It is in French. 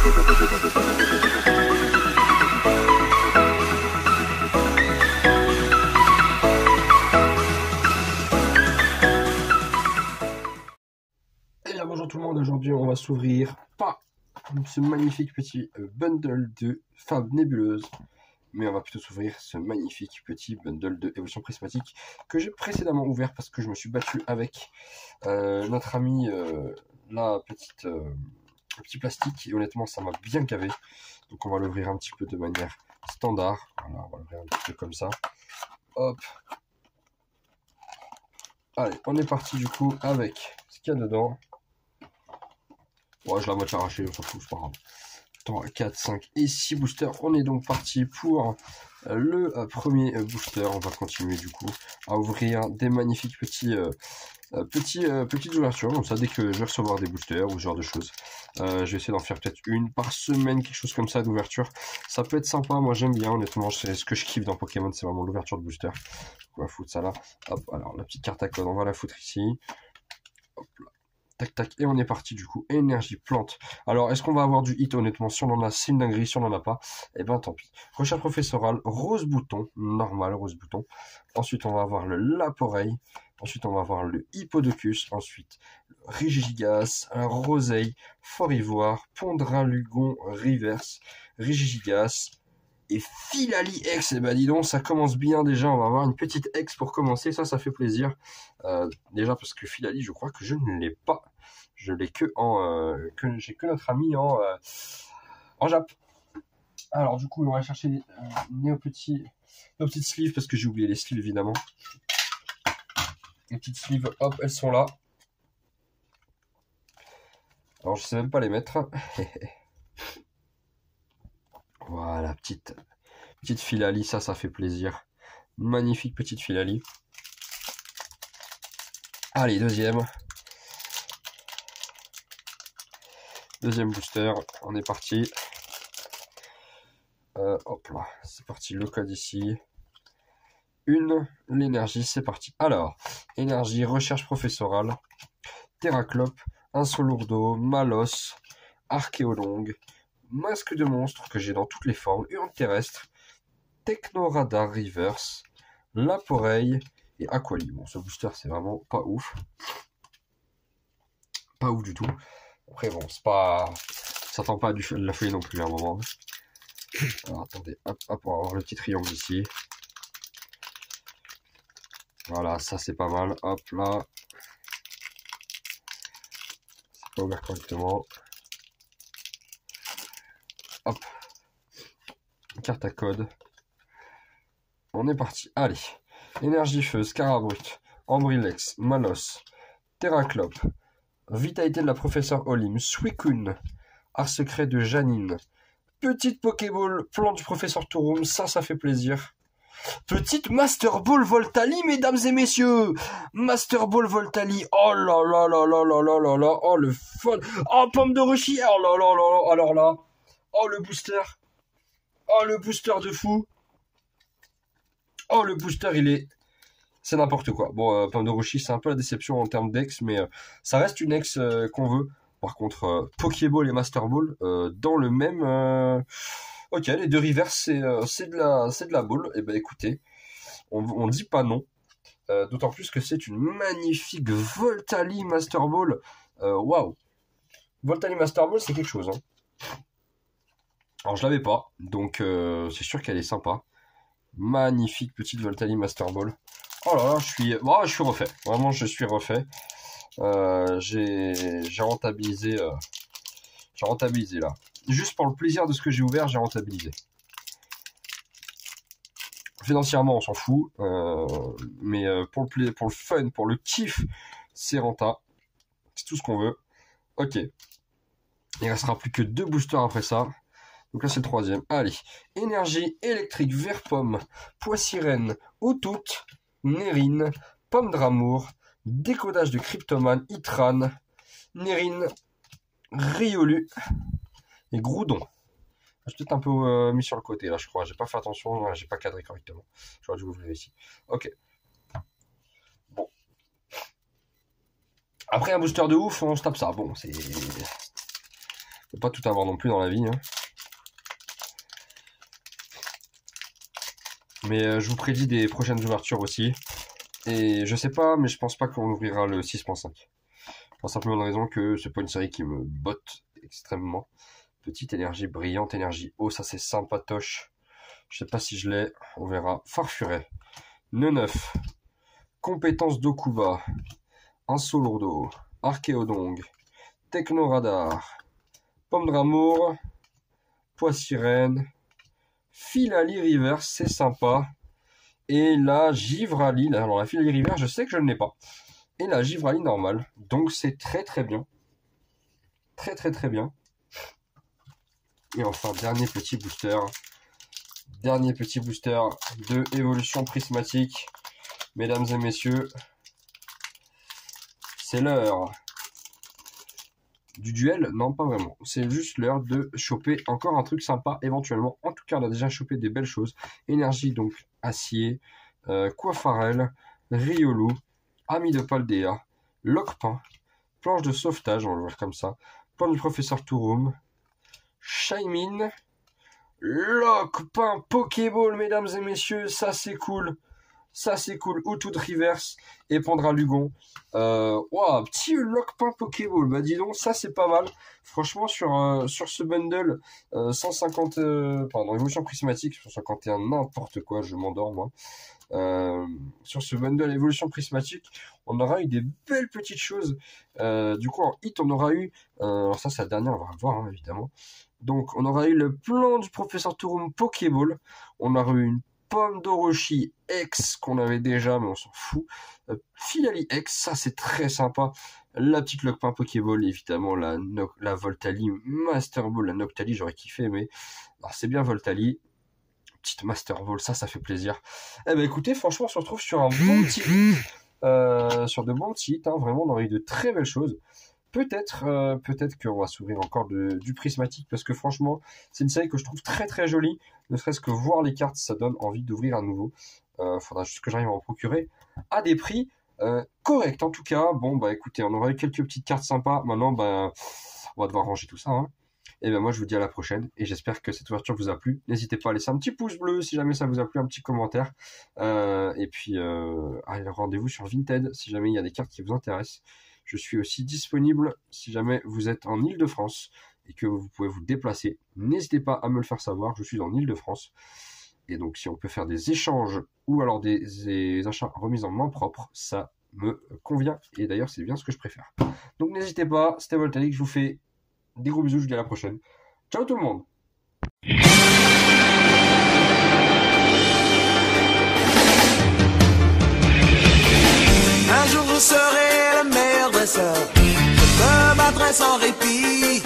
Et bien bonjour tout le monde, aujourd'hui on va s'ouvrir ce magnifique petit bundle de Fab Nébuleuse, mais on va plutôt s'ouvrir ce magnifique petit bundle de Évolution Prismatique que j'ai précédemment ouvert parce que je me suis battu avec notre ami le petit plastique, et honnêtement ça m'a bien gavé. Donc on va l'ouvrir un petit peu de manière standard, voilà, on va l'ouvrir un petit peu comme ça, hop. Allez, on est parti du coup avec ce qu'il y a dedans. Ouais, je la moitié arrachée, on s'en fout, c'est pas grave. 3, 4, 5 et 6 boosters. On est donc parti pour le premier booster. On va continuer du coup à ouvrir des magnifiques petites ouvertures. Comme ça, dès que je vais recevoir des boosters ou ce genre de choses, je vais essayer d'en faire peut-être une par semaine, quelque chose comme ça d'ouverture. Ça peut être sympa, moi j'aime bien, honnêtement, c'est ce que je kiffe dans Pokémon, c'est vraiment l'ouverture de booster. On va foutre ça là. Hop, alors la petite carte à code, on va la foutre ici. Hop là. Tac tac, et on est parti du coup. Énergie plante. Alors est-ce qu'on va avoir du hit? Honnêtement, si on en a, c'est une dinguerie. Si on en a pas, et ben tant pis. Recherche professorale, rose bouton, normal, rose bouton. Ensuite on va avoir le Laporeille. Ensuite on va avoir le Hippodocus. Ensuite le Rigigigas, Roseille, Fort Ivoire, Pondralugon Reverse, Rigigigas et Filali X. Et bah dis donc, ça commence bien déjà. On va avoir une petite X pour commencer, ça fait plaisir. Déjà parce que Filali, je crois que je ne l'ai pas. Je l'ai que j'ai que notre ami en Jap. Alors du coup, on va chercher nos petites sleeves parce que j'ai oublié les sleeves évidemment. Les petites sleeves, hop, elles sont là. Alors je sais même pas les mettre. Voilà, petite Filali, ça fait plaisir. Magnifique petite Filali. Allez, deuxième booster, on est parti. Hop là, c'est parti, le code ici. L'énergie, c'est parti. Alors, énergie, recherche professorale, Terraclope, Insolourdo, Malos, Archéolongue, Masque de monstre que j'ai dans toutes les formes, Urne terrestre, Technoradar Reverse, Laporeille et Aquali. Bon, ce booster, c'est vraiment pas ouf. Pas ouf du tout. Après, bon, c'est pas... ça tend pas de la feuille non plus à un moment. Alors, attendez, hop, on va avoir le petit triangle ici. Voilà, ça c'est pas mal. Hop, là. C'est pas ouvert correctement. Hop. Carte à code. On est parti. Allez. Énergie feu, Scarabrut, Ambrilex, Malos, Terraclope, Vitalité de la professeure Olim, Suicune, Art secret de Janine, petite Pokéball, plan du professeur Touroum, ça fait plaisir. Petite Master Ball Voltali, mesdames et messieurs. Master Ball Voltali. Oh là là là là là là là là. Oh le fun. Oh pomme de Roshi. Oh là là là là. Alors là. Oh le booster. Oh le booster de fou. Oh le booster c'est n'importe quoi. Bon, pomme de Roshi, c'est un peu la déception en termes d'ex, mais ça reste une ex qu'on veut. Par contre, Pokéball et Master Ball dans le même. Ok, les deux rivers, c'est de la boule. Et ben écoutez, on dit pas non. D'autant plus que c'est une magnifique Voltali Master Ball. Waouh. Voltali Master Ball, c'est quelque chose. Hein. Alors je l'avais pas, donc c'est sûr qu'elle est sympa. Magnifique petite Voltali Master Ball. Oh là là, je suis refait. Vraiment, je suis refait. J'ai rentabilisé. J'ai rentabilisé là. Juste pour le plaisir de ce que j'ai ouvert, j'ai rentabilisé. Financièrement, on s'en fout. Mais pour le fun, pour le kiff, c'est renta. C'est tout ce qu'on veut. Ok. Il restera plus que 2 boosters après ça. Donc là, c'est le troisième. Allez. Énergie électrique, vert pomme, pois sirène, Outout, Nérine, pomme d'amour, décodage de Cryptoman, Itran, Nérine, Riolu et Groudon. J'ai peut-être un peu mis sur le côté là, je crois. J'ai pas fait attention, j'ai pas cadré correctement. J'aurais dû ouvrir ici. Ok. Bon. Après un booster de ouf, on se tape ça. Bon, c'est Faut pas tout avoir non plus dans la vie. Hein. Mais je vous prédis des prochaines ouvertures aussi. Et je sais pas, mais je pense pas qu'on ouvrira le 6.5. Pour simplement une raison que c'est pas une série qui me botte extrêmement. Petite énergie brillante, énergie eau, ça c'est sympatoche. Je sais pas si je l'ai, on verra. Farfuret, Neneuf, Compétence d'Okuba, Insolurdo, Archéodong, Technoradar, Pomme d'Amour, Poissirène, Filali River, c'est sympa. Et la Givrali, alors la Filali River, je sais que je ne l'ai pas. Et la Givrali normale, donc c'est très très bien. Très très très bien. Et enfin, dernier petit booster de évolution prismatique. Mesdames et messieurs, c'est l'heure du duel. Non, pas vraiment. C'est juste l'heure de choper encore un truc sympa, éventuellement. En tout cas, on a déjà chopé des belles choses. Énergie, donc, acier, Coiffarel, Riolu, Ami de Paldea, Lockpin, planche de sauvetage, on va le voir comme ça, plan du professeur Touroum, Shaymin, Lockpin Pokéball, mesdames et messieurs, ça c'est cool. Ça c'est cool. Outout Reverse et Pandra Lugon. Wow, petit Lockpin Pokéball. Bah dis donc, ça c'est pas mal. Franchement, sur ce bundle 150... pardon, évolution prismatique, 151, n'importe quoi, je m'endors moi. Sur ce bundle évolution prismatique, on aura eu des belles petites choses. Du coup, en hit, on aura eu... alors ça, c'est la dernière, on va voir, hein, évidemment. Donc, on aura eu le plan du professeur Touroum Pokéball. On aura eu une Pomme d'Orochi X qu'on avait déjà, mais on s'en fout. Filali X, ça c'est très sympa. La petite Lockpin Pokéball, évidemment, la Voltali Master Ball, la Noctali, j'aurais kiffé, mais c'est bien Voltali. Petite Master Ball, ça fait plaisir. Eh ben écoutez, franchement, on se retrouve sur un bon petit sur de bons petits hits, hein, vraiment, on aurait eu de très belles choses. Peut-être qu'on va s'ouvrir encore du prismatique, parce que franchement, c'est une série que je trouve très très jolie. Ne serait-ce que voir les cartes, ça donne envie d'ouvrir à nouveau. Faudra juste que j'arrive à en procurer à des prix corrects. En tout cas, bon bah écoutez, on aura eu quelques petites cartes sympas. Maintenant, on va devoir ranger tout ça. Hein. Et ben moi, je vous dis à la prochaine. Et j'espère que cette ouverture vous a plu. N'hésitez pas à laisser un petit pouce bleu si jamais ça vous a plu, un petit commentaire. Et puis, rendez-vous sur Vinted si jamais il y a des cartes qui vous intéressent. Je suis aussi disponible si jamais vous êtes en Île-de-France et que vous pouvez vous déplacer. N'hésitez pas à me le faire savoir, je suis en Île-de-France. Et donc si on peut faire des échanges ou alors des achats remis en main propre, ça me convient. Et d'ailleurs, c'est bien ce que je préfère. Donc n'hésitez pas, c'était Voltalic, je vous fais des gros bisous, je vous dis à la prochaine. Ciao tout le monde! Un jour je serai le meilleur dresseur, je me battrai sans répit.